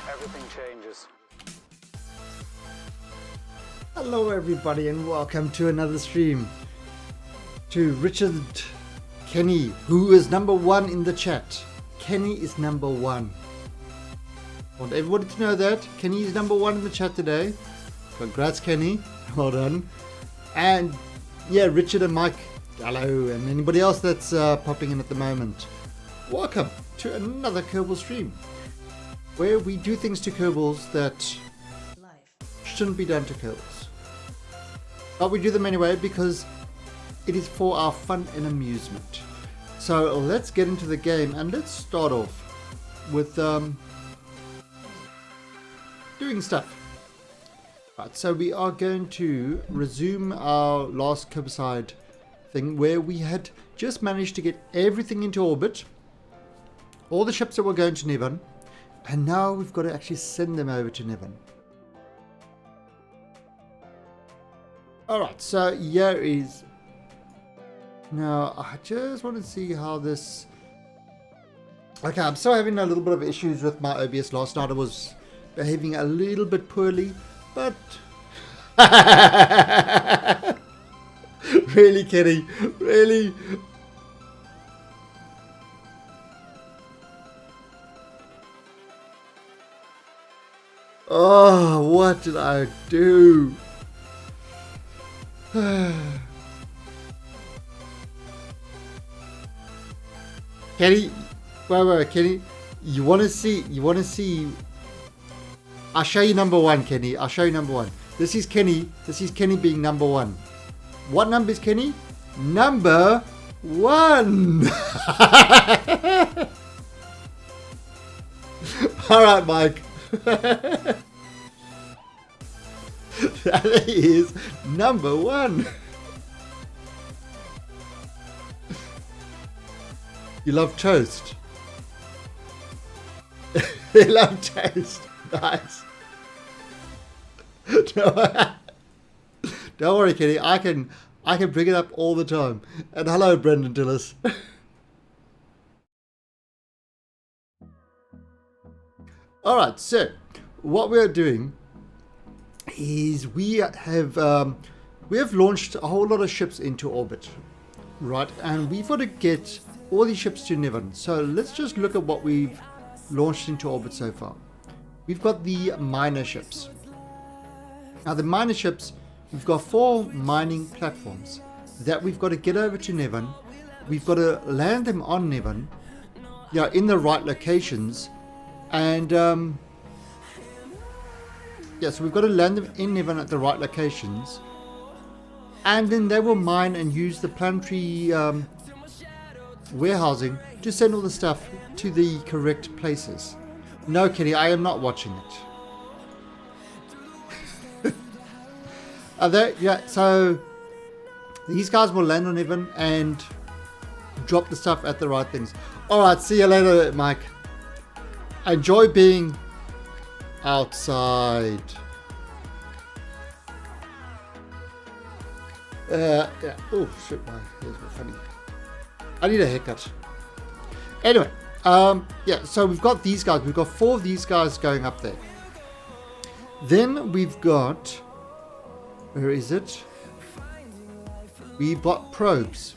everything changes. Hello everybody and welcome to another stream. To Richard Kenny, who is number one in the chat. Kenny is number one. I want everybody to know that. Kenny is number one in the chat today. Congrats Kenny, well done. And yeah, Richard and Mike, hello, and anybody else that's popping in at the moment. Welcome to another Kerbal stream, where we do things to Kerbals that shouldn't be done to Kerbals. But we do them anyway because it is for our fun and amusement. So let's get into the game and let's start off with doing stuff. Right, so we are going to resume our last Kerbacide thing where we had just managed to get everything into orbit, all the ships that were going to Niven, and now we've got to actually send them over to Niven. Alright, so here is... Now, I just want to see how this... Okay, I'm still having a little bit of issues with my OBS. Last night I was behaving a little bit poorly, but... Really, Kenny? Really? Oh, what did I do? Kenny, wait, Kenny, you want to see, I'll show you number one, Kenny, I'll show you number one. This is Kenny being number one. What number is Kenny? Number one. Alright, Mike. That is number one. You love toast. You love toast. Nice. Don't worry, Kenny. I can bring it up all the time. And hello, Brendan Dillis. All right. So, what we're doing is we have launched a whole lot of ships into orbit, right? And we've got to get all these ships to Niven. So let's just look at what we've launched into orbit so far. We've got the miner ships. Now the miner ships, we've got 4 mining platforms that we've got to get over to Niven. We've got to land them on Niven, yeah, in the right locations, and yeah, so we've got to land them in Niven at the right locations, and then they will mine and use the planetary warehousing to send all the stuff to the correct places. No, Kenny, I am not watching it. Yeah, so these guys will land on Niven and drop the stuff at the right things. Alright, see you later, Mike. Enjoy being outside. Yeah. Oh, shit, my hair's funny. I need a haircut. Anyway, yeah, so we've got these guys. We've got 4 of these guys going up there. Then we've got... Where is it? We've got probes.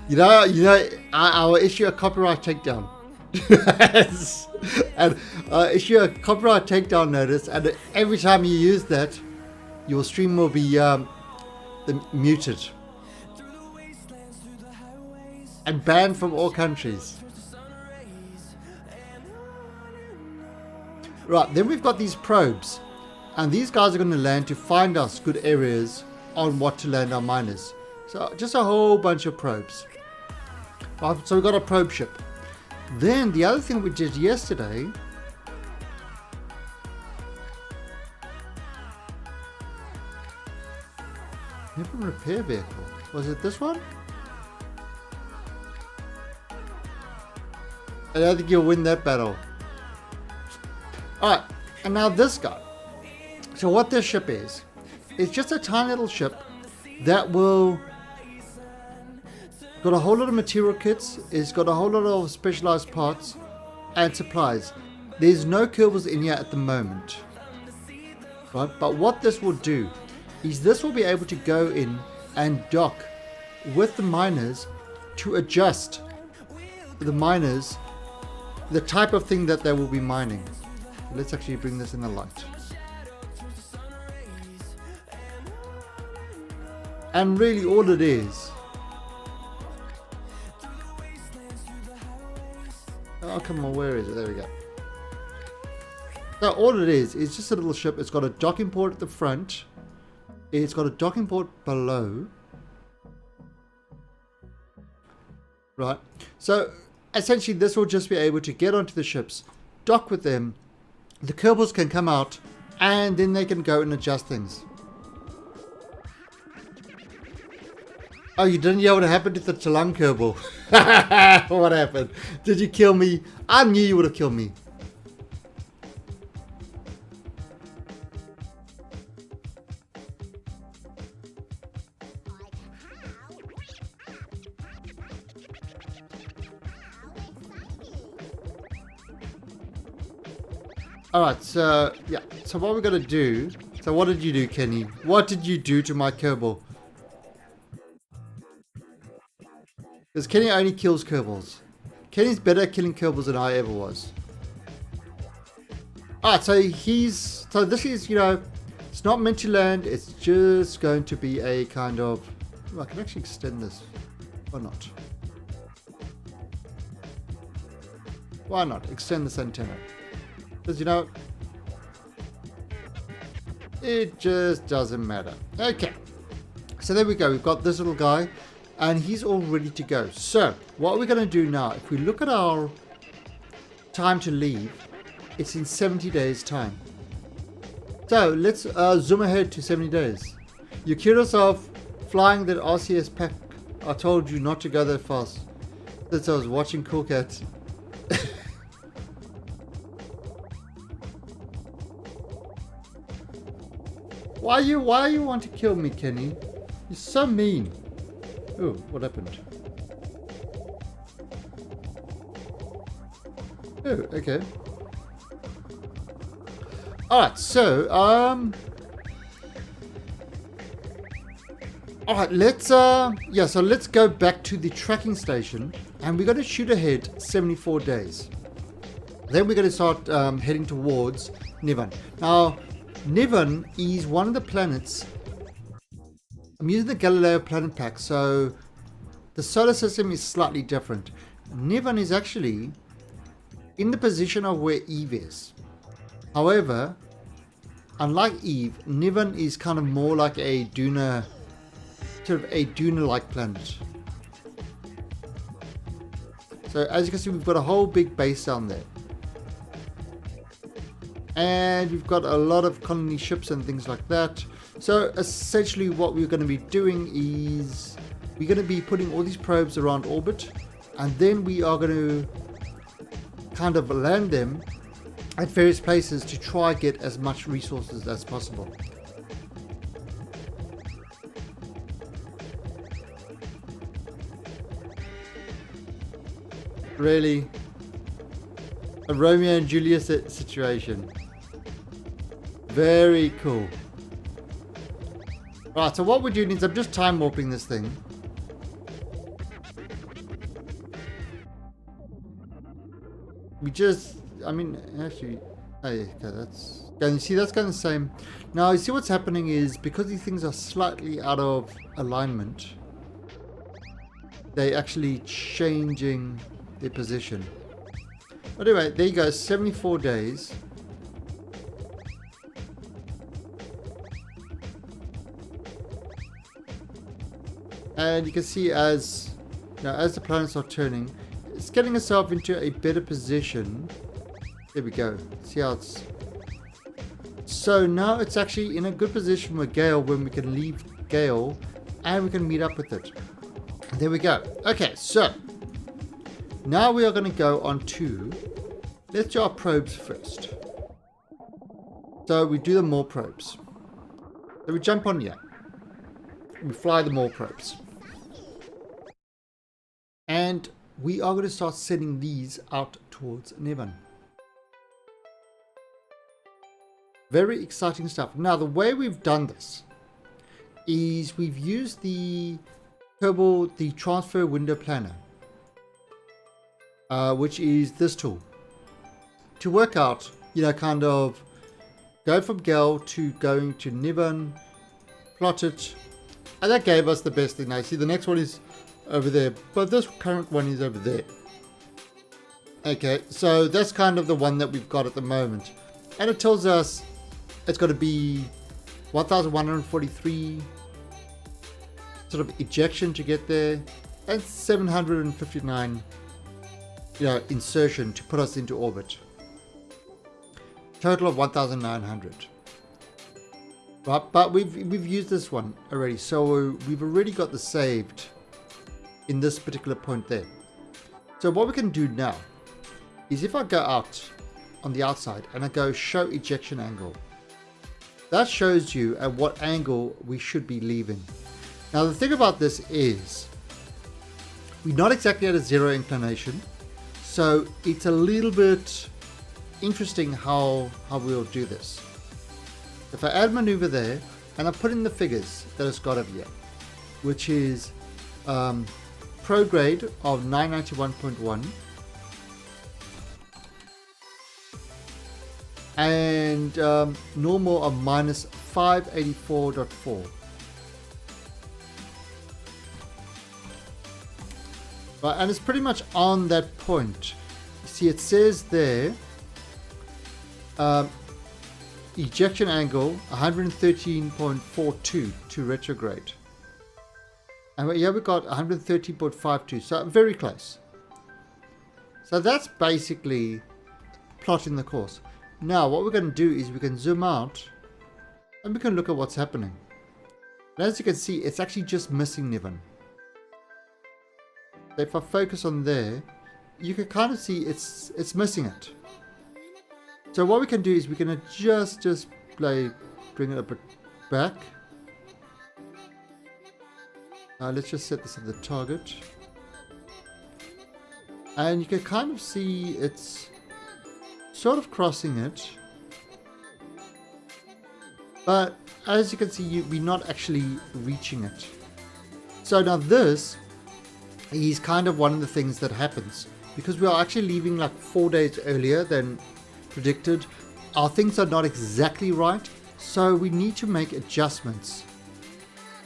You know, I'll issue a copyright takedown. And issue a copyright takedown notice, and every time you use that, your stream will be muted and banned from all countries. Right, then we've got these probes, and these guys are going to land to find us good areas on what to land our miners. So just a whole bunch of probes. So we've got a probe ship. Then the other thing we did yesterday, Niven repair vehicle. Was it this one? I don't think you'll win that battle. Alright, and now this guy. So what this ship is It's just a tiny little ship that will got a whole lot of material kits. It's got a whole lot of specialized parts and supplies. There's no Kerbals in here at the moment, right? But what this will do is this will be able to go in and dock with the miners to adjust the miners the type of thing that they will be mining. Let's actually bring this in the light. And really all it is, oh come on, where is it? There we go. So all it is just a little ship. It's got a docking port at the front. It's got a docking port below. Right. So essentially this will just be able to get onto the ships, dock with them. The Kerbals can come out and then they can go and adjust things. Oh, you didn't hear what happened to the Talang Kerbal? What happened? Did you kill me? I knew you would have killed me. Alright, so, yeah. So what we're going to do... So what did you do, Kenny? What did you do to my Kerbal? Because Kenny only kills Kerbals. Kenny's better at killing Kerbals than I ever was. Alright, so he's... So this is, you know... It's not meant to land. It's just going to be a kind of... Oh, I can actually extend this. Why not? Why not? Extend this antenna. Because, you know, it just doesn't matter. Okay, so there we go. We've got this little guy and he's all ready to go. So what we're going to do now, if we look at our time to leave, it's in 70 days time. So let's zoom ahead to 70 days. You're curious of flying that RCS pack. I told you not to go that fast. Since I was watching Cool Cats. Why you want to kill me, Kenny? You're so mean. Oh, what happened? Oh, okay. Alright, so, alright, let's, yeah, so let's go back to the tracking station, and we're going to shoot ahead 74 days. Then we're going to start heading towards Niven. Now, Niven is one of the planets. I'm using the Galileo planet pack, so the solar system is slightly different. Niven is actually in the position of where Eve is. However, unlike Eve, Niven is kind of more like a Duna, sort of a Duna-like planet. So as you can see, we've got a whole big base down there. And we've got a lot of colony ships and things like that. So essentially what we're going to be doing is we're going to be putting all these probes around orbit, and then we are going to kind of land them at various places to try get as much resources as possible. Really? A Romeo and Juliet situation. Very cool. Right, so what we're doing is I'm just time warping this thing. We just, I mean, actually, oh yeah, okay, that's, and you see that's kind of the same. Now, you see what's happening is because these things are slightly out of alignment, they're actually changing their position. But anyway, there you go, 74 days. And you can see as, you know, as the planets are turning, it's getting itself into a better position. There we go. See how it's... So now it's actually in a good position with Gale when we can leave Gale and we can meet up with it. There we go. Okay, so now we are going to go on to... Let's do our probes first. So we do the more probes. So we jump on here. We fly the more probes. And we are going to start sending these out towards Niven. Very exciting stuff. Now, the way we've done this is we've used the Kerbal, the transfer window planner, which is this tool, to work out, you know, kind of go from Gel to going to Niven, plot it, and that gave us the best thing. Now, you see the next one is over there, but this current one is over there. Okay, so that's kind of the one that we've got at the moment, and it tells us it's got to be 1143 sort of ejection to get there, and 759, you know, insertion to put us into orbit. Total of 1900. Right, but we've used this one already, so we've already got the saved in this particular point there. So what we can do now is if I go out on the outside and I go show ejection angle, that shows you at what angle we should be leaving. Now the thing about this is we're not exactly at a zero inclination, so it's a little bit interesting how we'll do this. If I add maneuver there and I put in the figures that it's got over here, which is prograde of 991.1 and normal of minus 584.4. Right, and it's pretty much on that point. You see, it says there ejection angle 113.42 to retrograde, and here we got 113.52, so very close. So that's basically plotting the course. Now what we're going to do is we can zoom out and we can look at what's happening. And as you can see, it's actually just missing Niven. So if I focus on there, you can kind of see it's missing it. So what we can do is we can adjust, bring it a bit back. Let's just set this at the target. And you can kind of see it's sort of crossing it. But as you can see, we're not actually reaching it. So now this is kind of one of the things that happens. Because we are actually leaving like 4 days earlier than predicted, our things are not exactly right, so we need to make adjustments,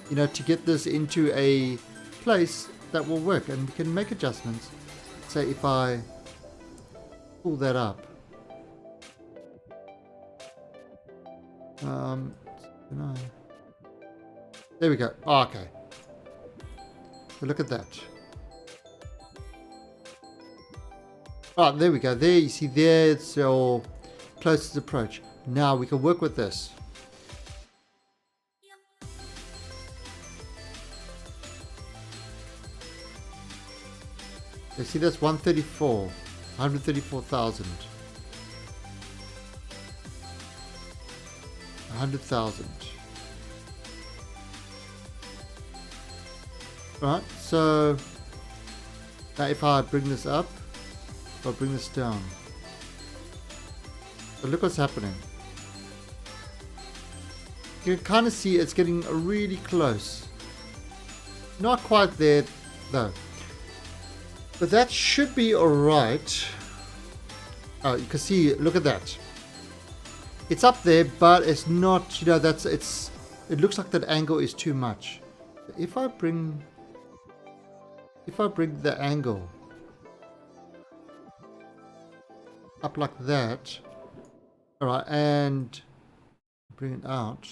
you know, to get this into a place that will work. And we can make adjustments. Say if I pull that up, there we go. Oh, okay, so look at that. Oh, there we go. There, you see there, it's your closest approach. Now we can work with this. You see that's 134, 134,000, 100,000. Right, so now if I bring this up, I'll bring this down. So look what's happening. You can kind of see it's getting really close. Not quite there though. But that should be alright. Oh, you can see, look at that. It's up there, but it's not, you know, it looks like that angle is too much. If I bring the angle up like that, all right, and bring it out.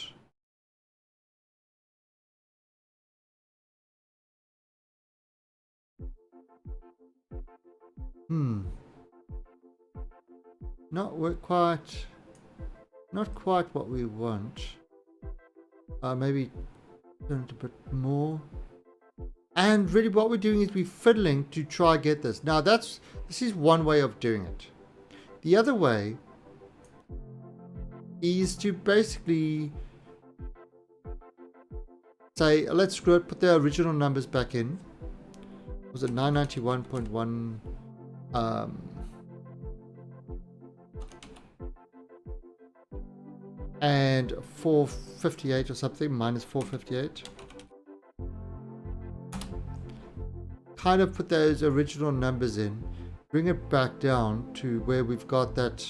Not quite what we want. Maybe turn it a bit more. And really what we're doing is we're fiddling to try get this. Now this is one way of doing it. The other way is to basically say, let's screw it, put the original numbers back in. Was it 991.1? And 458 or something, minus 458. Kind of put those original numbers in, bring it back down to where we've got that.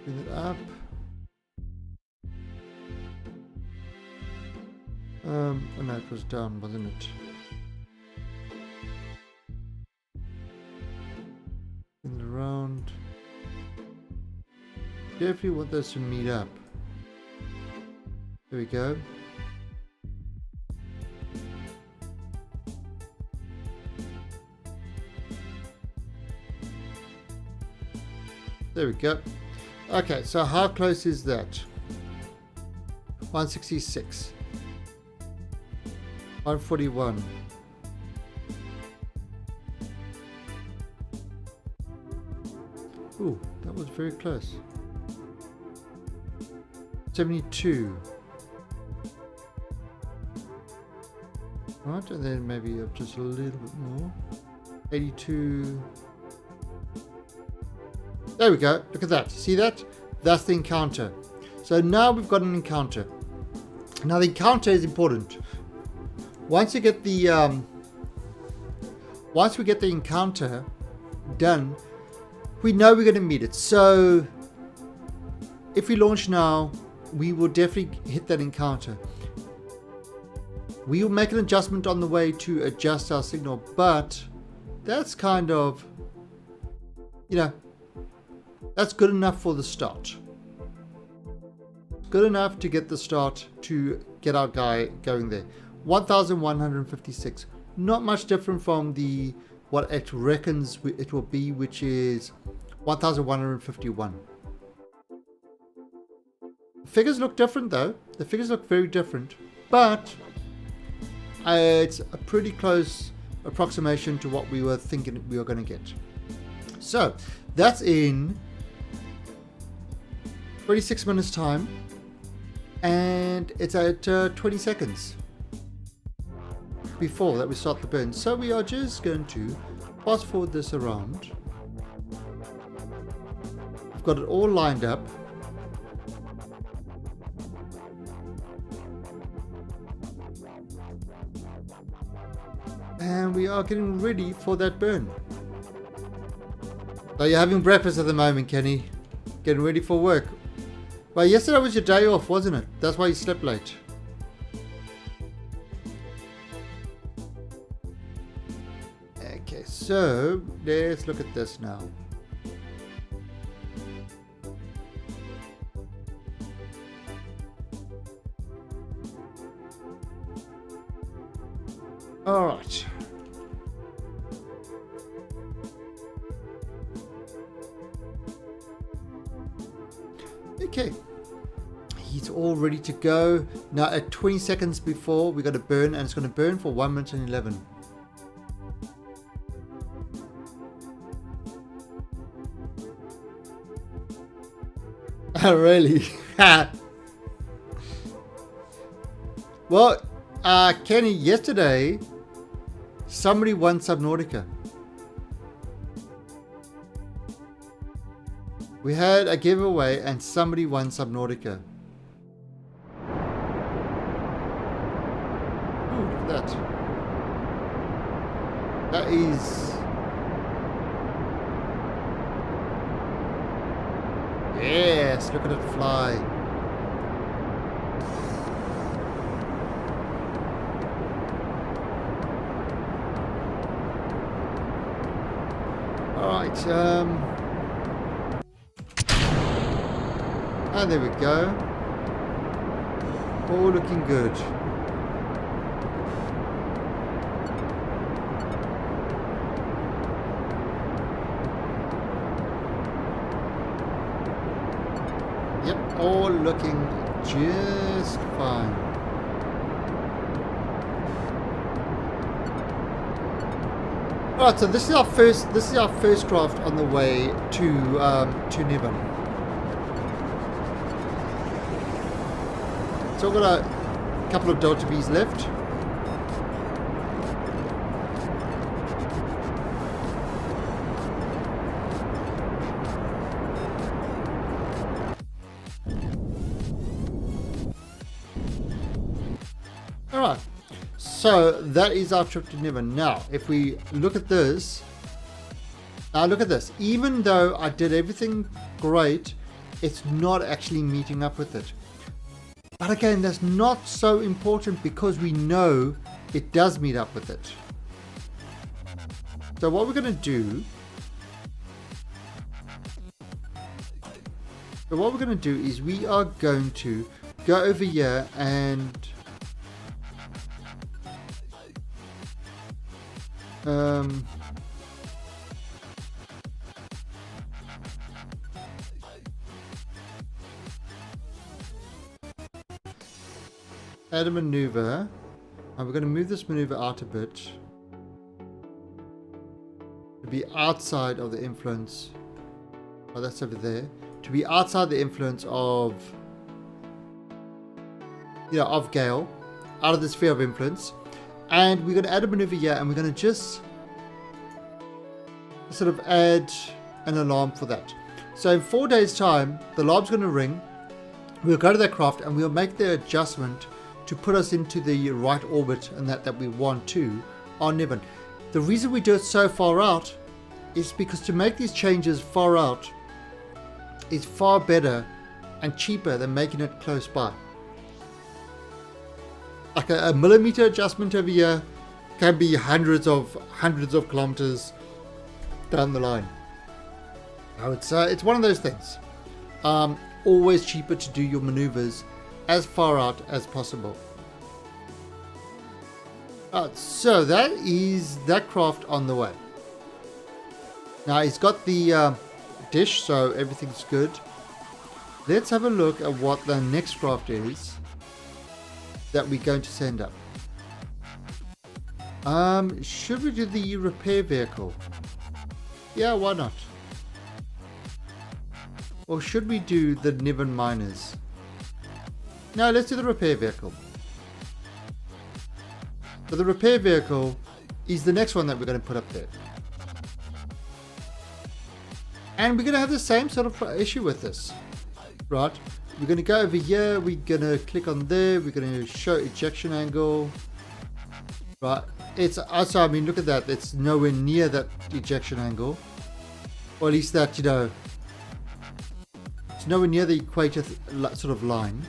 Bring it up. Oh no, it was down, wasn't it? In the round. Definitely want those to meet up. There we go. There we go. Okay, so how close is that? 166. 141. Ooh, that was very close. 72. Right, and then maybe up just a little bit more. 82. There we go. Look at that. See that? That's the encounter. So now we've got an encounter. Now the encounter is important. Once you get the once we get the encounter done, we know we're going to meet it. So if we launch now, we will definitely hit that encounter. We will make an adjustment on the way to adjust our signal, but that's kind of, you know, that's good enough for the start. Good enough to get the start to get our guy going there. 1156. Not much different from the what it reckons it will be, which is 1151. Figures look different though. The figures look very different, but it's a pretty close approximation to what we were thinking we were going to get. So that's in 26 minutes time, and it's at 20 seconds before that we start the burn. So we are just going to fast forward this around. I've got it all lined up. And we are getting ready for that burn. So you're having breakfast at the moment, Kenny. Getting ready for work. Well, yesterday was your day off, wasn't it? That's why you slept late. Okay, so let's look at this now. All right. Okay, he's all ready to go. Now at 20 seconds before, we got to burn, and it's going to burn for 1 minute and 11. Oh, really? Well, Kenny, yesterday, somebody won Subnautica. We had a giveaway and somebody won Subnautica. Ooh, look at that. That is... Yes, look at it fly. Alright, and there we go. All looking good. Yep, all looking just fine. Alright, so this is our first craft on the way to Niven. So we've got a couple of Delta V's left. Alright, so that is our trip to Niven. Now, if we look at this, look at this. Even though I did everything great, it's not actually meeting up with it. But again, that's not so important because we know it does meet up with it. So what we're going to do, is we are going to go over here and add a maneuver, and we're going to move this maneuver out a bit to be outside of the influence. Oh, that's over there. To be outside the influence of, of Gale, out of the sphere of influence. And we're going to add a maneuver here, and we're going to just sort of add an alarm for that. So in 4 days' time, the alarm's going to ring. We'll go to that craft, and we'll make the adjustment to put us into the right orbit and that we want to on Niven. The reason we do it so far out is because to make these changes far out is far better and cheaper than making it close by. Like a millimeter adjustment over here can be hundreds of kilometers down the line. I would say it's one of those things. Always cheaper to do your maneuvers as far out as possible. So that is that craft on the way. Now he's got the dish, so everything's good. Let's have a look at what the next craft is that we're going to send up. Should we do the repair vehicle? Yeah, why not? Or should we do the Niven miners? No, let's do the repair vehicle. So the repair vehicle is the next one that we're going to put up there. And we're going to have the same sort of issue with this. Right? We're going to go over here, we're going to click on there, we're going to show ejection angle. Right? It's also, I mean, look at that, it's nowhere near that ejection angle. Or at least that, it's nowhere near the equator sort of line.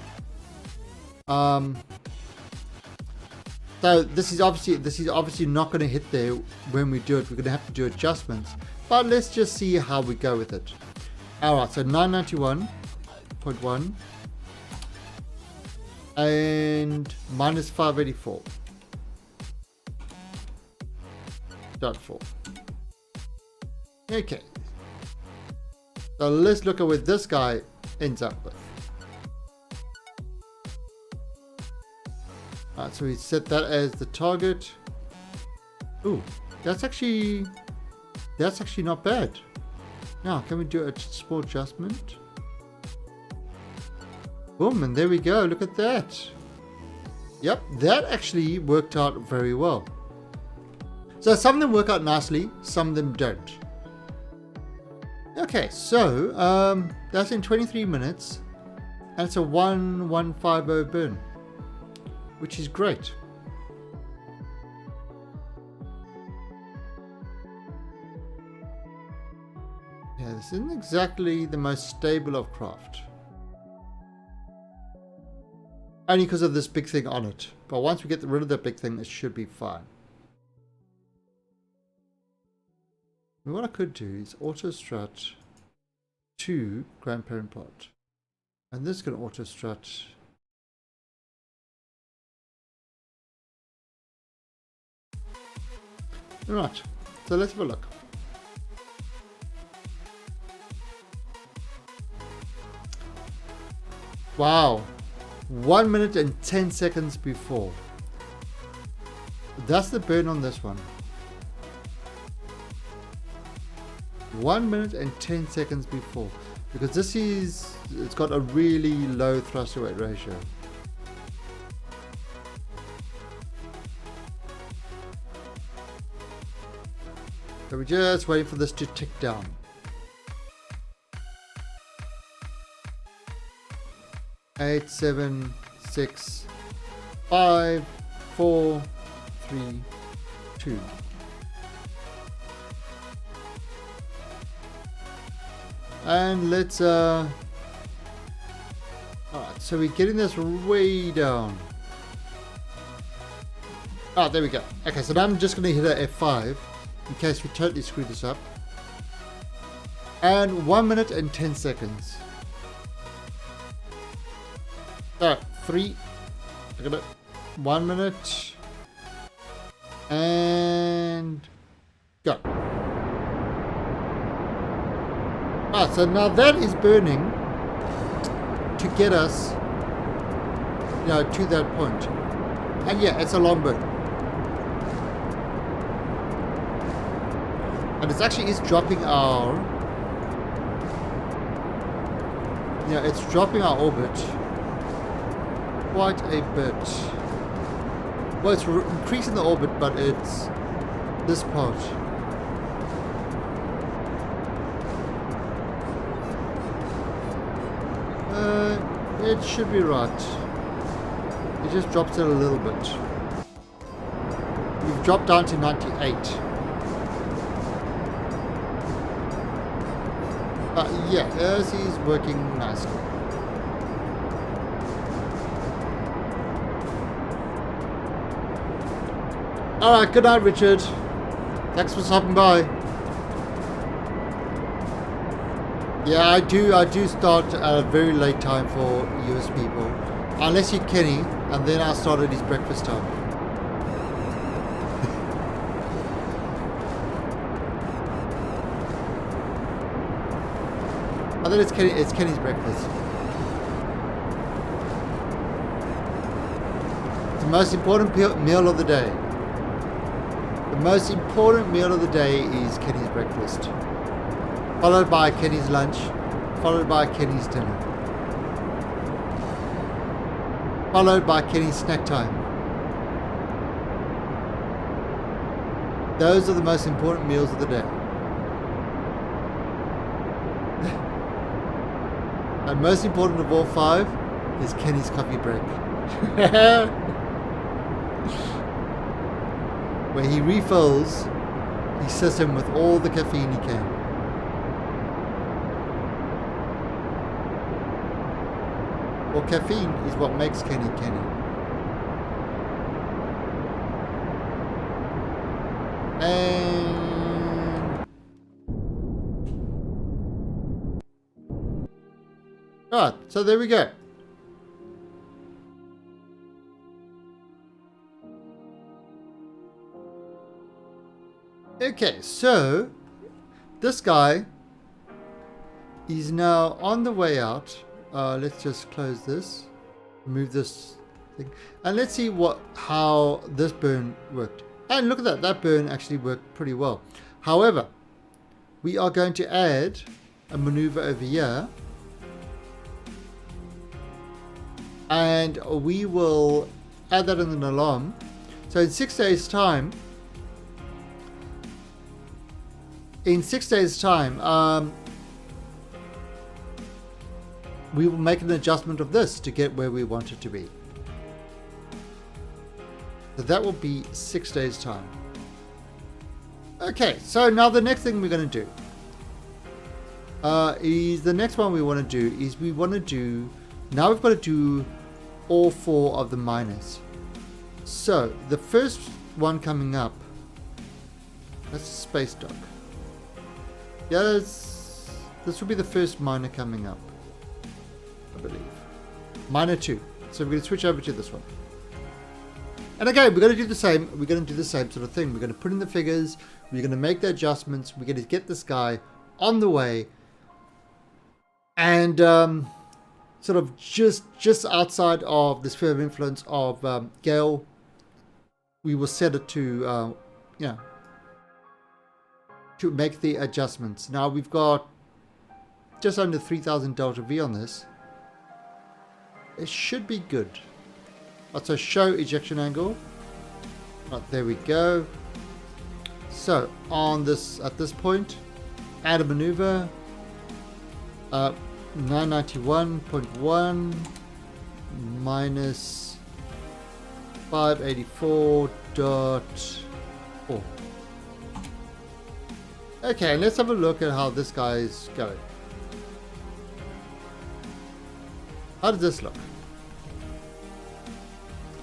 So this is obviously not going to hit there when we do it. We're going to have to do adjustments, but let's just see how we go with it. Alright, so 991.1 and minus 584.4. Okay, so let's look at what this guy ends up with. Alright, so we set that as the target. Ooh, that's actually not bad. Now, can we do a small adjustment? Boom, and there we go. Look at that. Yep, that actually worked out very well. So some of them work out nicely, some of them don't. Okay, so that's in 23 minutes, and it's a 1150 burn, which is great. Yeah, this isn't exactly the most stable of craft. Only because of this big thing on it. But once we get rid of that big thing, it should be fine. And what I could do is auto strut to grandparent plot. And this can auto strut. Alright, so let's have a look. Wow, 1 minute and 10 seconds before. That's the burn on this one. 1 minute and 10 seconds before, because this is, it's got a really low thrust to weight ratio. So we're just waiting for this to tick down. Eight, 7, 6, 5, 4, 3, 2. And let's alright, so we're getting this way down. Oh, there we go. Okay, so now I'm just going to hit a F5 in case we totally screw this up. And 1 minute and 10 seconds. So 3, look at it, 1 minute and go. Ah, so now that is burning to get us, you know, to that point. And yeah, it's a long burn. And it actually is dropping our, you know, it's dropping our orbit quite a bit. Well, it's increasing the orbit, but it's this part. It should be right. It just drops it a little bit. We've dropped down to 98. Yeah, this is working nicely. Alright, good night, Richard. Thanks for stopping by. Yeah, I do start at a very late time for US people. Unless you're Kenny, and then I start at his breakfast time. I think it's Kenny's breakfast. It's the most important meal of the day. The most important meal of the day is Kenny's breakfast. Followed by Kenny's lunch, followed by Kenny's dinner, followed by Kenny's snack time. Those are the most important meals of the day. And most important of all 5 is Kenny's coffee break. Where he refills his system with all the caffeine he can. Well, caffeine is what makes Kenny Kenny. And alright, so there we go. Okay, so this guy is now on the way out. Let's just close this, remove this thing, and let's see how this burn worked. And look at that burn actually worked pretty well. However, we are going to add a maneuver over here, and we will add that in an alarm. So in 6 days time, we will make an adjustment of this to get where we want it to be. So that will be 6 days time. Okay, so now the next thing we're going to do is the next one we want to do is now we've got to do all 4 of the minors. So the first one coming up, that's a space dock. Yeah, this will be the first minor coming up, I believe. Minor 2. So we're going to switch over to this one. And again, we're going to do the same. We're going to do the same sort of thing. We're going to put in the figures. We're going to make the adjustments. We're going to get this guy on the way. And sort of just outside of the sphere of influence of Gale, we will set it to, to make the adjustments. Now we've got just under 3,000 delta V on this. It should be good. Right, so show ejection angle. Right, there we go. So on this, at this point, add a maneuver. 991.1 minus 584.4. Okay, let's have a look at how this guy is going. How does this look?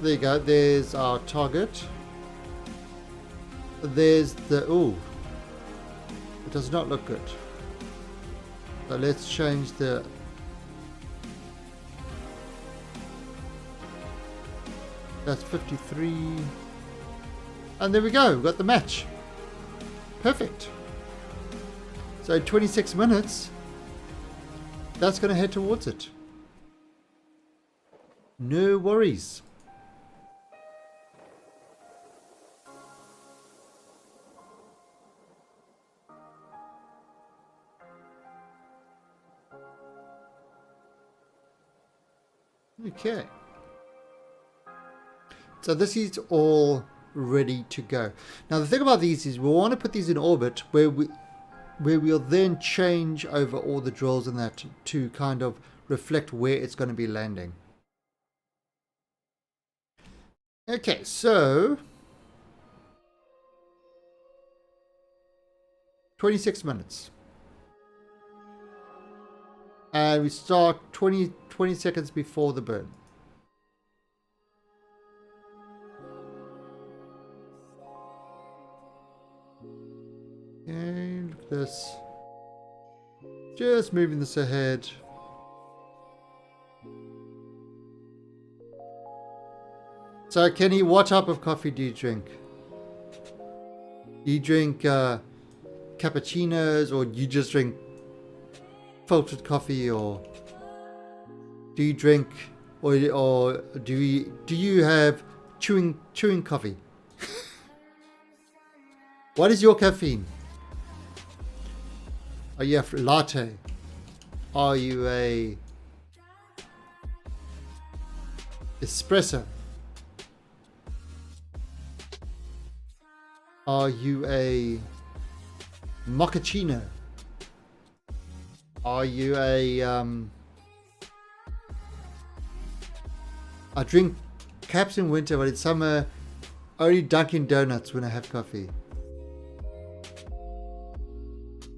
There you go. There's our target. There's the... Ooh. It does not look good. So let's change the... That's 53. And there we go. We've got the match. Perfect. So in 26 minutes, that's going to head towards it. No worries. Okay. So this is all ready to go. Now the thing about these is we want to put these in orbit where we'll then change over all the drills and that to kind of reflect where it's going to be landing. Okay, so 26 minutes. And we start 20 seconds before the burn. Okay, look at this. Just moving this ahead. So, Kenny, what type of coffee do you drink? Do you drink cappuccinos, or you just drink filtered coffee, or do you drink, or do you have chewing coffee? What is your caffeine? Are you a latte? Are you a espresso? Are you a mochaccino? Are you a I drink caps in winter, but in summer only Dunkin' Donuts when I have coffee.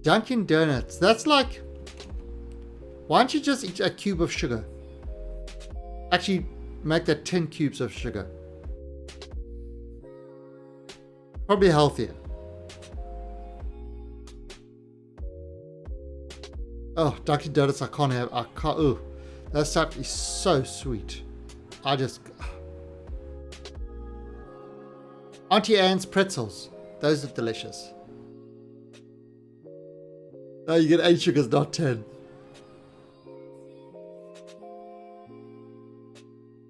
Dunkin' Donuts, that's like, why don't you just eat a cube of sugar? Actually, make that 10 cubes of sugar. Probably healthier. Oh, Dunkin' Donuts, I can't. Oh, that stuff is so sweet. Auntie Anne's pretzels. Those are delicious. No, you get 8 sugars, not 10.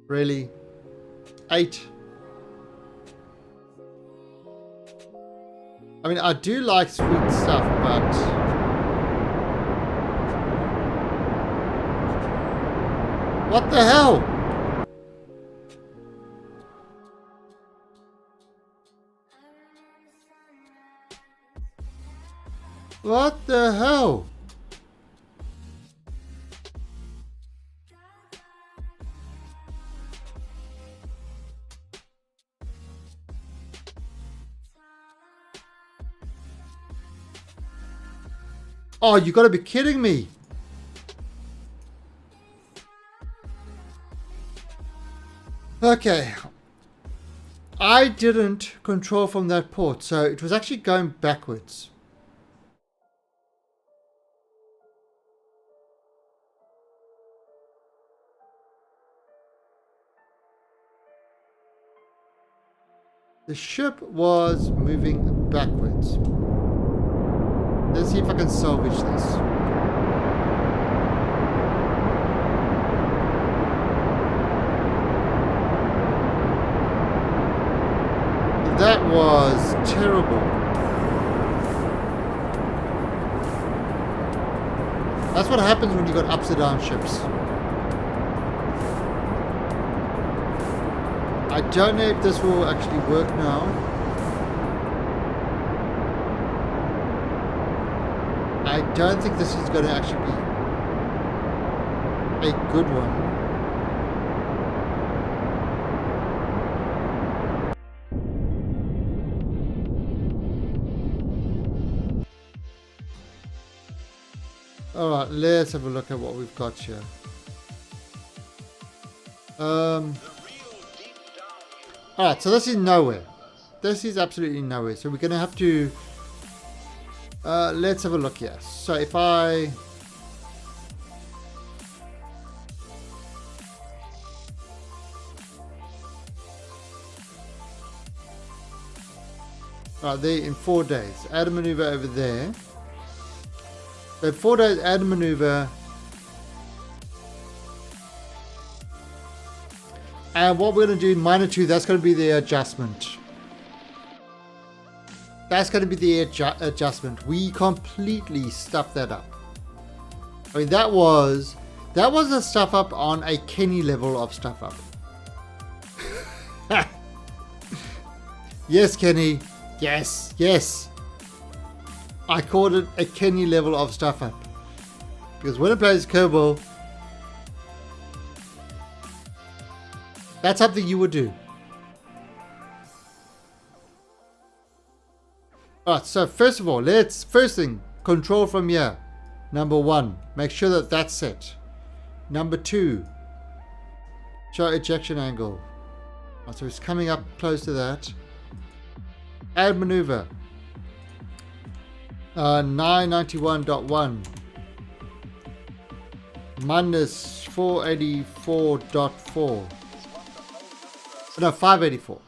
Really? 8? I mean, I do like sweet stuff, but... What the hell? What the hell? Oh, you gotta be kidding me. Okay. I didn't control from that port, so it was actually going backwards. The ship was moving backwards. Let's see if I can salvage this. That was terrible. That's what happens when you got upside down ships. I don't know if this will actually work now. I don't think this is going to actually be a good one. Alright, let's have a look at what we've got here. Alright, so this is nowhere. This is absolutely nowhere. So we're going to have to... let's have a look here. So if I... Alright, there in 4 days. Add a maneuver over there. So 4 days, add a maneuver. And what we're going to do in minor 2, that's going to be the adjustment. That's going to be the adjustment. We completely stuffed that up. I mean, that was a stuff up on a Kenny level of stuff up. Yes, Kenny. Yes, yes. I called it a Kenny level of stuff up. Because when it plays Kerbal, that's something you would do. Alright, so first of all, first thing, control from here. Number 1, make sure that that's set. Number 2, show ejection angle. Right, so it's coming up close to that. Add maneuver. 991.1 minus 484.4. No, 584.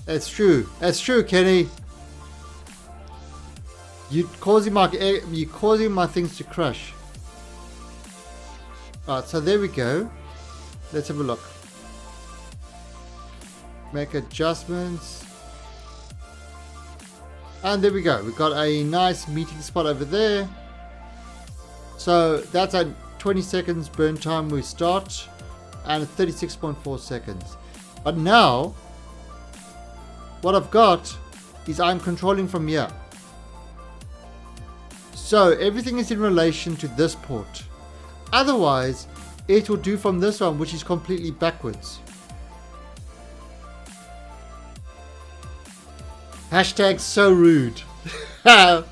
That's true. That's true, Kenny. You're causing my things to crash. Alright, so there we go. Let's have a look. Make adjustments. And there we go. We've got a nice meeting spot over there. So that's at 20 seconds burn time we start. And 36.4 seconds. But now, what I've got is I'm controlling from here. So everything is in relation to this port. Otherwise, it will do from this one, which is completely backwards. Hashtag so rude. That's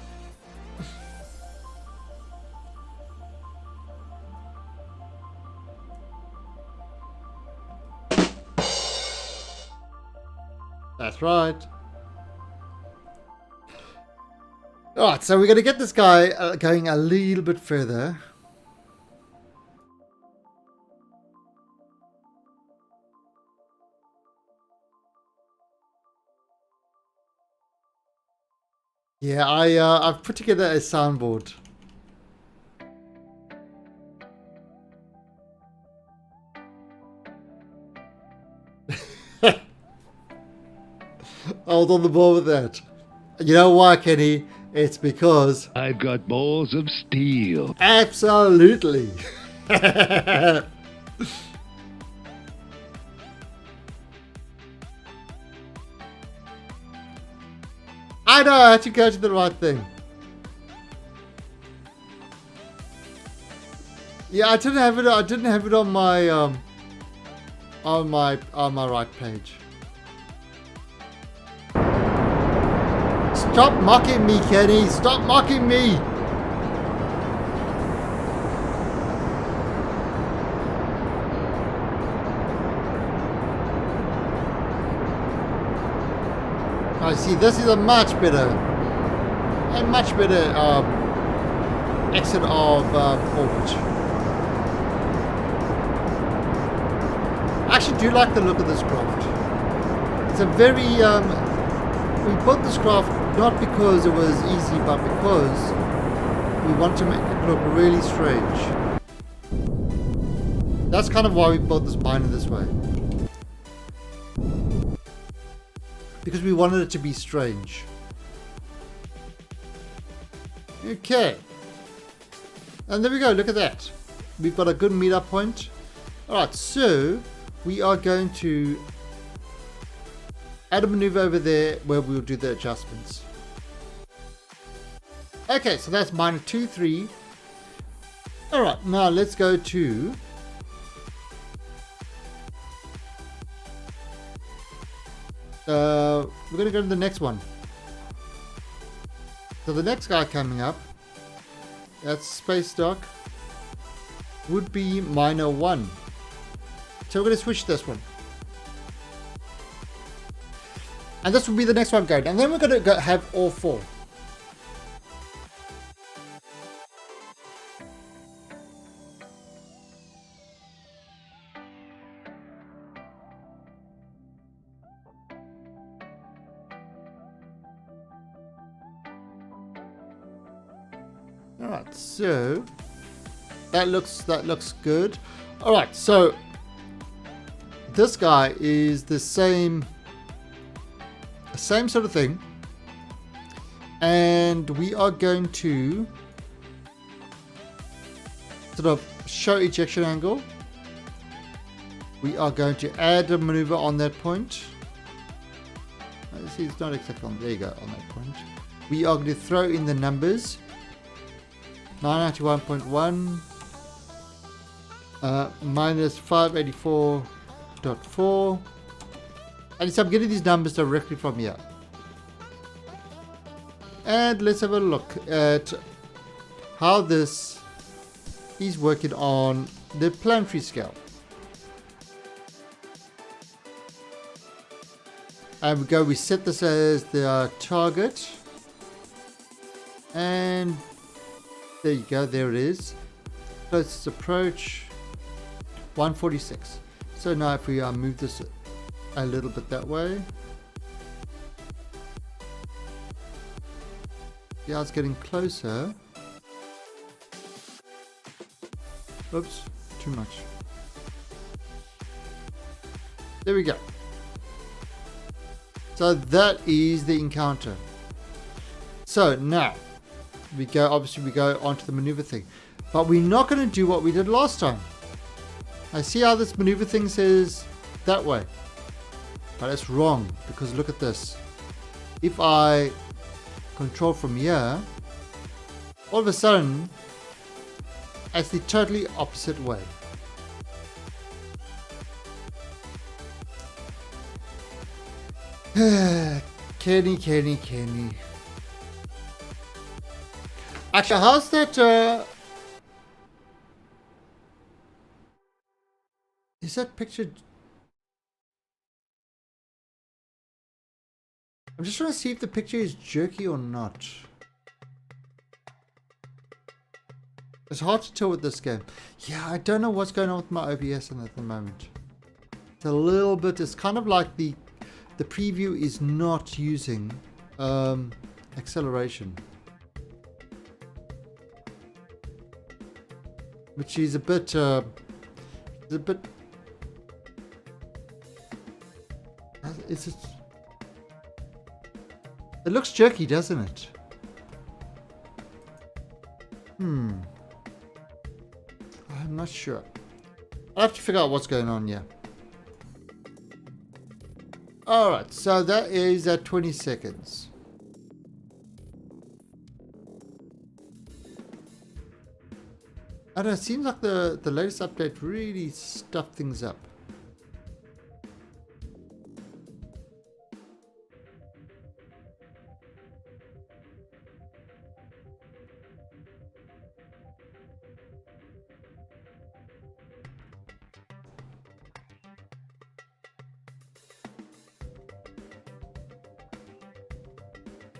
right. Alright, so we're going to get this guy going a little bit further. Yeah, I've put together a soundboard. I was on the ball with that. You know why, Kenny? It's because I've got balls of steel. Absolutely. I know, I had to go to the right thing. Yeah, I didn't have it on my on my right page. Stop mocking me, Kenny. Stop mocking me. I see. This is a much better exit of orbit. I actually do like the look of this craft. It's a very we built this craft not because it was easy, but because we want to make it look really strange. That's kind of why we built this binder this way. because we wanted it to be strange. Okay. And there we go. Look at that. We've got a good meetup point. Alright, so we are going to add a maneuver over there where we'll do the adjustments. Okay, so that's -2, 3. Alright, now let's go to we're going to go to the next one. So the next guy coming up, that's space dock, would be -1. So we're going to switch this one. And this will be the next one going. And then we're going to have all 4. Alright, so that looks good. Alright, so this guy is the same sort of thing, and we are going to sort of show ejection angle. We are going to add a maneuver on that point. See, it's not exactly on. There you go, on that point. We are going to throw in the numbers. 991.1 minus 584.4, and so I'm getting these numbers directly from here. And let's have a look at how this is working on the planetary scale. And we set this as the target, and there you go, there it is. Closest approach, 146. So now if we move this a little bit that way. Yeah, it's getting closer. Oops, too much. There we go. So that is the encounter. So now we go onto the maneuver thing, but we're not going to do what we did last time. I see how this maneuver thing says that way, but it's wrong, because look at this. If I control from here, all of a sudden it's the totally opposite way. Kenny. Actually, how's that? Is that picture? I'm just trying to see if the picture is jerky or not. It's hard to tell with this game. Yeah, I don't know what's going on with my OBS at the moment. It's a little bit. It's kind of like the preview is not using acceleration, which is a bit it looks jerky, doesn't it? I'm not sure. I'll have to figure out what's going on here. Alright, so that is at 20 seconds. And it seems like the latest update really stuffed things up.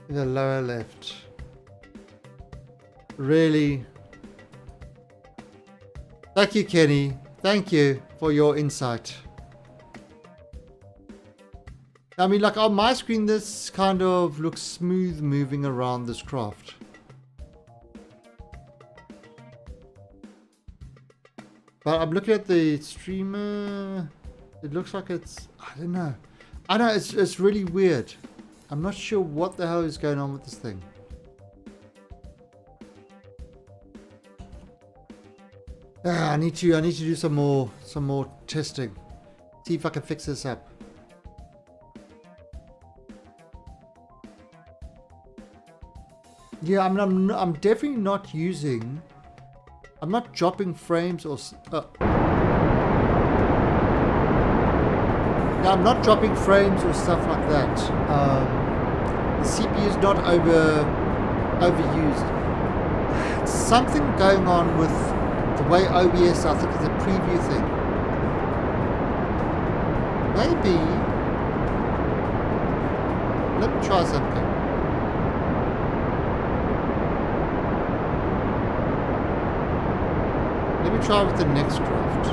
In the lower left. Really? Thank you, Kenny. Thank you for your insight. I mean, like on my screen, this kind of looks smooth moving around this craft. But I'm looking at the streamer. It looks like it's, I don't know. I know, it's really weird. I'm not sure what the hell is going on with this thing. I need to do some more testing. See if I can fix this up. Yeah, I'm definitely not using. I'm not dropping frames or. No, I'm not dropping frames or stuff like that. The CPU is not overused. It's something going on with the way OBS. I think it's a preview thing. Maybe. Let me try something. Let me try with the next craft.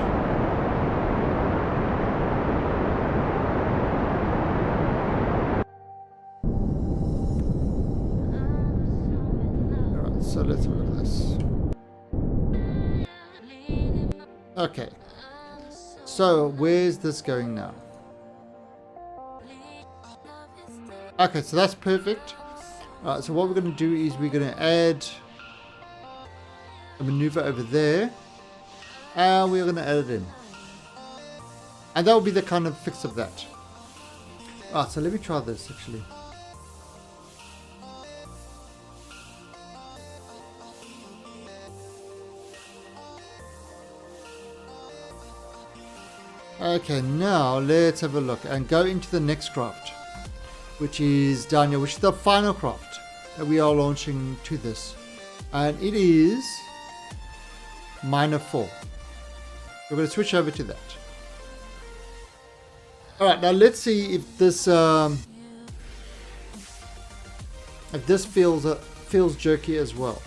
Alright, so let's look at this. Okay. So where's this going now? Okay, so that's perfect. Alright, so what we're going to do is we're going to add a maneuver over there. And we're going to add it in. And that will be the kind of fix of that. Alright, so let me try this actually. Okay, now let's have a look and go into the next craft, which is down here, which is the final craft that we are launching to this. And it is Miner 4. We're going to switch over to that. Alright, now let's see if this feels jerky as well.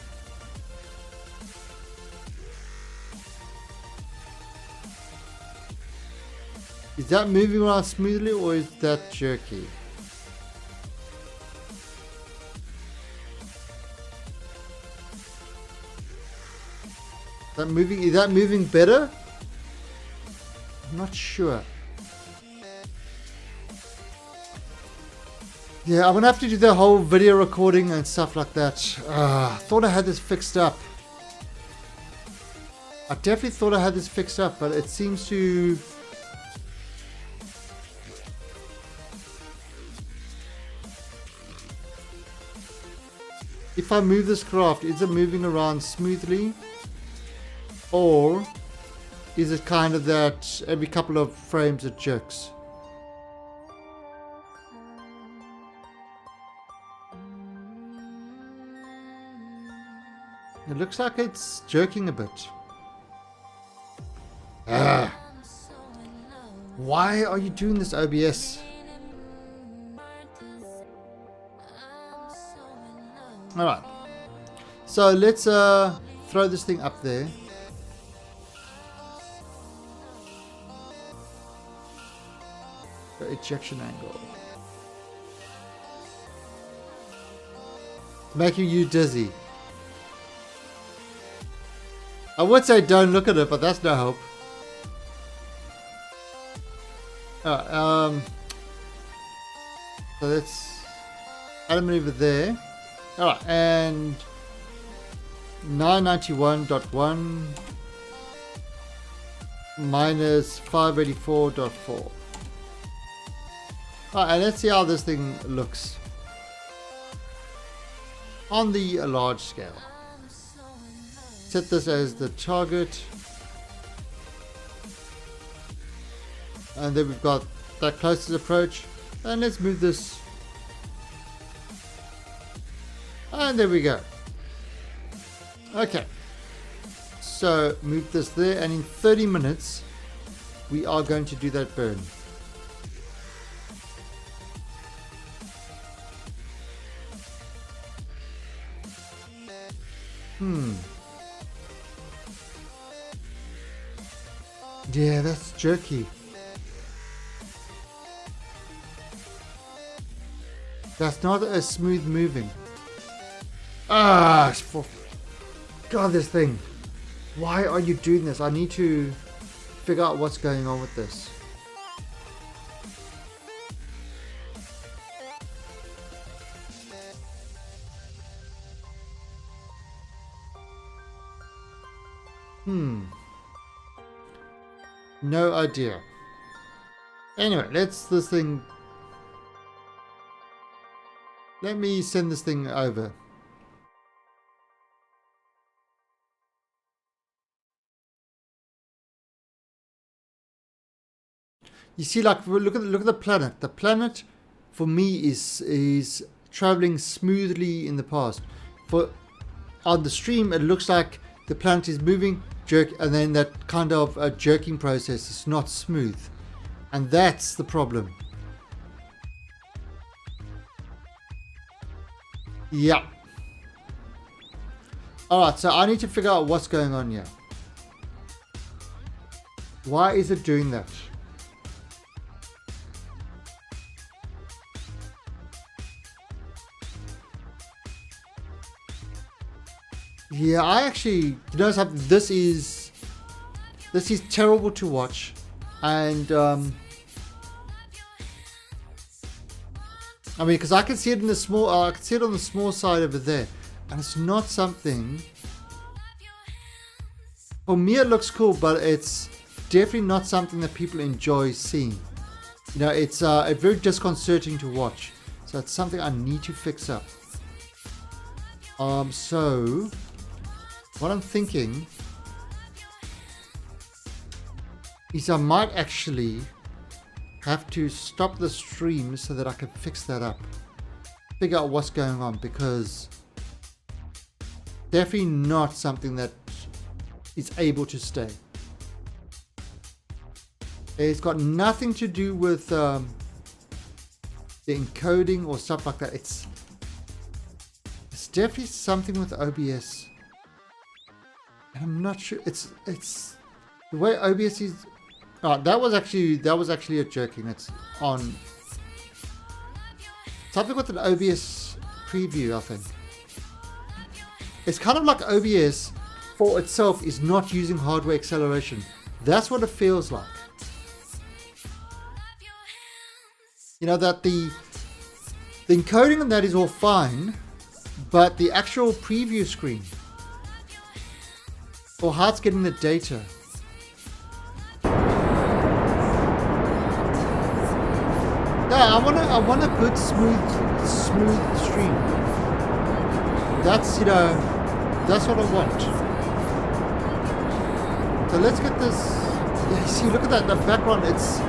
Is that moving around smoothly or is that jerky? Is that moving better? I'm not sure. Yeah, I'm gonna have to do the whole video recording and stuff like that. I thought I had this fixed up. I definitely thought I had this fixed up, but it seems to... If I move this craft, is it moving around smoothly? Or is it kind of that every couple of frames it jerks? It looks like it's jerking a bit. Why are you doing this, OBS? Alright. So let's throw this thing up there. Ejection angle. Making you dizzy. I would say don't look at it, but that's no help. So let's add a maneuver there. Alright, and 991.1 minus 584.4. Alright, and let's see how this thing looks on the large scale. Set this as the target, and then we've got that closest approach, and let's move this, and there we go. Okay, so move this there, and in 30 minutes we are going to do that burn. Yeah, that's jerky. That's not a smooth moving. For God, this thing. Why are you doing this? I need to figure out what's going on with this. No idea. Anyway, let me send this thing over. You see, like, look at the planet. The planet, for me, is traveling smoothly in the past. For on the stream, it looks like the planet is moving, jerk, and then that kind of jerking process is not smooth, and that's the problem. Yeah. All right, so I need to figure out what's going on here. Why is it doing that? Yeah, I actually, you know something, this is terrible to watch, and I mean, because I can see it in the small, I can see it on the small side over there, and it's not something. For me, it looks cool, but it's definitely not something that people enjoy seeing. You know, it's very disconcerting to watch, so it's something I need to fix up. So what I'm thinking is I might actually have to stop the stream so that I can fix that up. Figure out what's going on, because definitely not something that is able to stay. It's got nothing to do with the encoding or stuff like that. It's definitely something with OBS. I'm not sure. It's the way OBS is. Oh, that was actually a jerking. It's on something with an OBS preview, I think. It's kind of like OBS for itself is not using hardware acceleration. That's what it feels like. You know, that the encoding and that is all fine, but the actual preview screen, or how it's getting the data. Yeah, I want a good smooth stream. That's, you know, that's what I want. So let's get this. Yeah, you see, look at that, the background. It's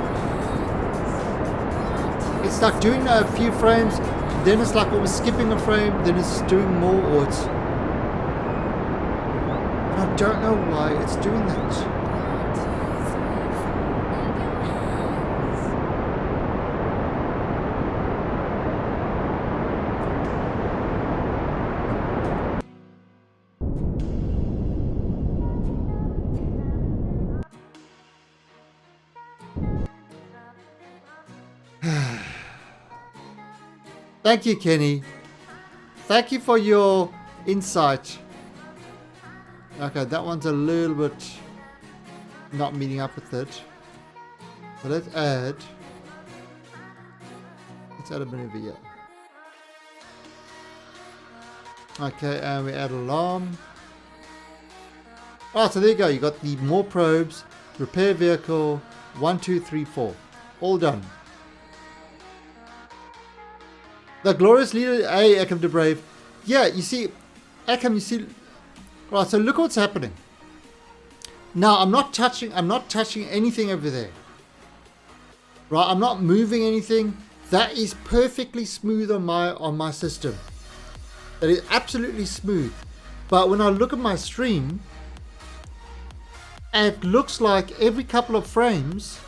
like doing a few frames, then it's like almost skipping a frame, then it's doing more, or it's. I don't know why it's doing that. Thank you, Kenny. Thank you for your insight. Okay, that one's a little bit not meeting up with it. So let's add a bit over here. Okay, and we add alarm. Oh, so there you go. You got the more probes, repair vehicle, 1, 2, 3, 4. All done. The glorious leader, Akam the Brave. Yeah, you see, Akam, you see. Right, so look what's happening. Now I'm not touching anything over there. Right, I'm not moving anything. That is perfectly smooth on my system. That is absolutely smooth. But when I look at my stream, it looks like every couple of frames,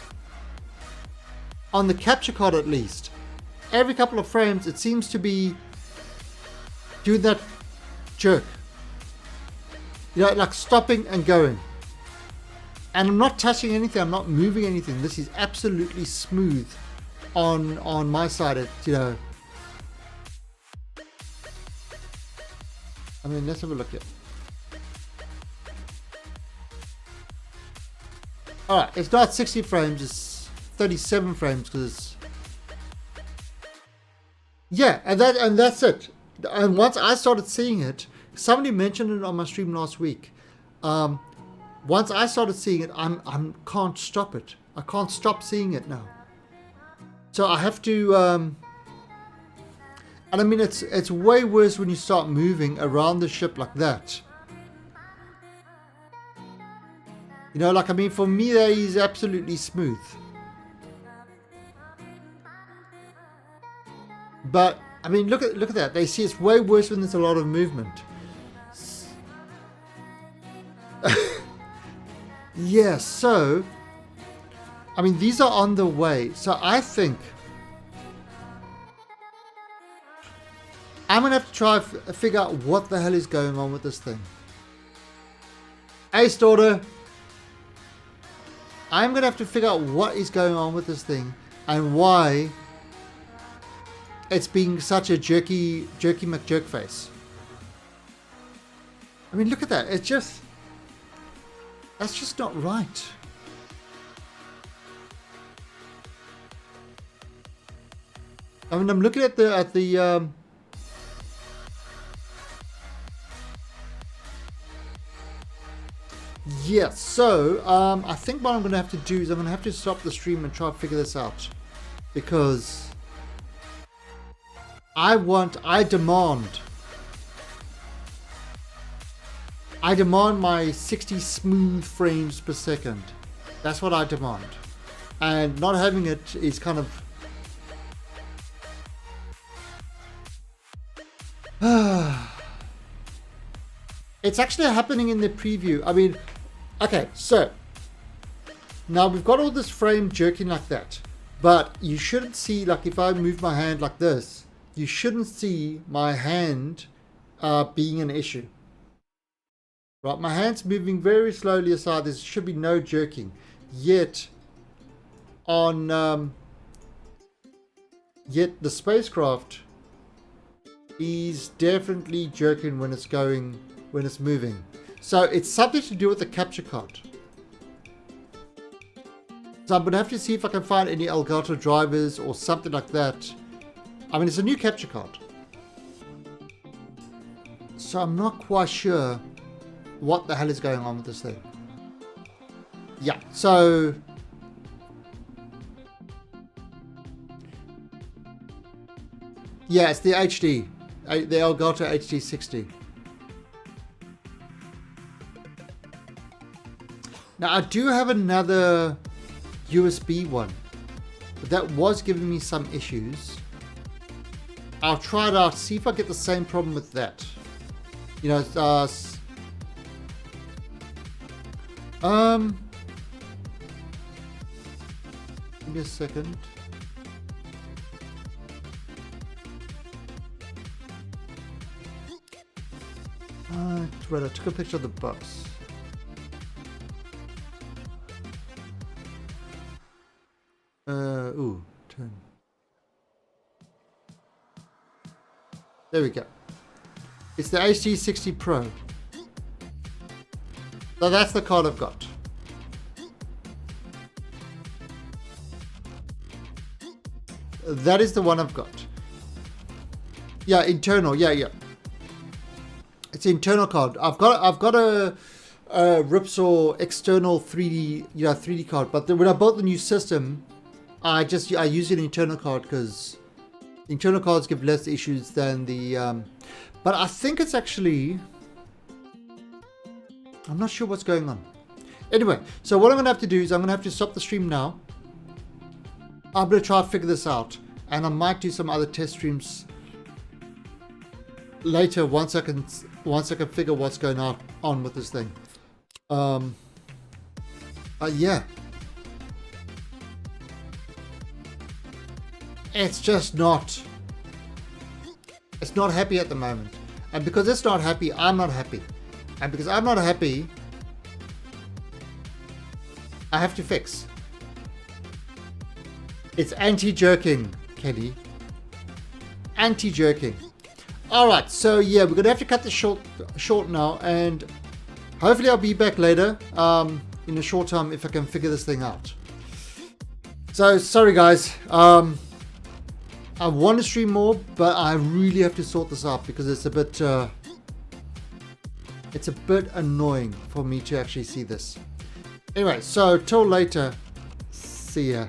on the capture card at least, every couple of frames it seems to be doing that jerk. You know, like stopping and going. And I'm not touching anything, I'm not moving anything. This is absolutely smooth on my side. It, you know. I mean, let's have a look here. Alright, it's not 60 frames, it's 37 frames because it's. Yeah, and that's it. And once I started seeing it, somebody mentioned it on my stream last week. That once I started seeing it, I can't stop it. I can't stop seeing it now. So I have to, and I mean, it's way worse when you start moving around the ship like that. You know, like, I mean, for me, that is absolutely smooth. But, I mean, look at that. They see it's way worse when there's a lot of movement. Yeah, so, I mean, these are on the way. So I think I'm going to have to try figure out what the hell is going on with this thing. Ace daughter, I'm going to have to figure out what is going on with this thing and why it's being such a jerky McJerkface. I mean, look at that. It's just, that's just not right. I mean, I'm looking at the yeah, so I think what I'm going to have to do is I'm going to have to stop the stream and try to figure this out, because I demand my 60 smooth frames per second. That's what I demand. And not having it is kind of it's actually happening in the preview. I mean, okay, so now we've got all this frame jerking like that, but you shouldn't see, like, if I move my hand like this, you shouldn't see my hand being an issue. Right, my hand's moving very slowly aside. There should be no jerking. Yet on yet the spacecraft is definitely jerking when it's moving. So it's something to do with the capture card. So I'm going to have to see if I can find any Elgato drivers or something like that. I mean, it's a new capture card, so I'm not quite sure what the hell is going on with this thing. Yeah, so yeah, it's the HD, the Elgato HD60. Now I do have another USB one, but that was giving me some issues. I'll try it out, see if I get the same problem with that. You know, give me a second. Right, I took a picture of the box. Ooh, turn. There we go. It's the HD60 Pro. So that's the card I've got. That is the one I've got. Yeah, internal. Yeah. It's internal card. I've got a Ripsaw external 3D card. But when I bought the new system, I use an internal card because internal cards give less issues than the. But I think it's actually. I'm not sure what's going on. Anyway, so what I'm going to have to do is I'm going to have to stop the stream now. I'm going to try to figure this out, and I might do some other test streams later once I can figure what's going on with this thing. Yeah. It's just not. It's not happy at the moment, and because it's not happy, I'm not happy. And because I'm not happy, I have to fix. It's anti-jerking, Kenny. Anti-jerking. Alright, so yeah, we're going to have to cut this short now, and hopefully I'll be back later in a short time if I can figure this thing out. So, sorry guys. I want to stream more, but I really have to sort this out because it's a bit... It's a bit annoying for me to actually see this. Anyway, so till later. See ya.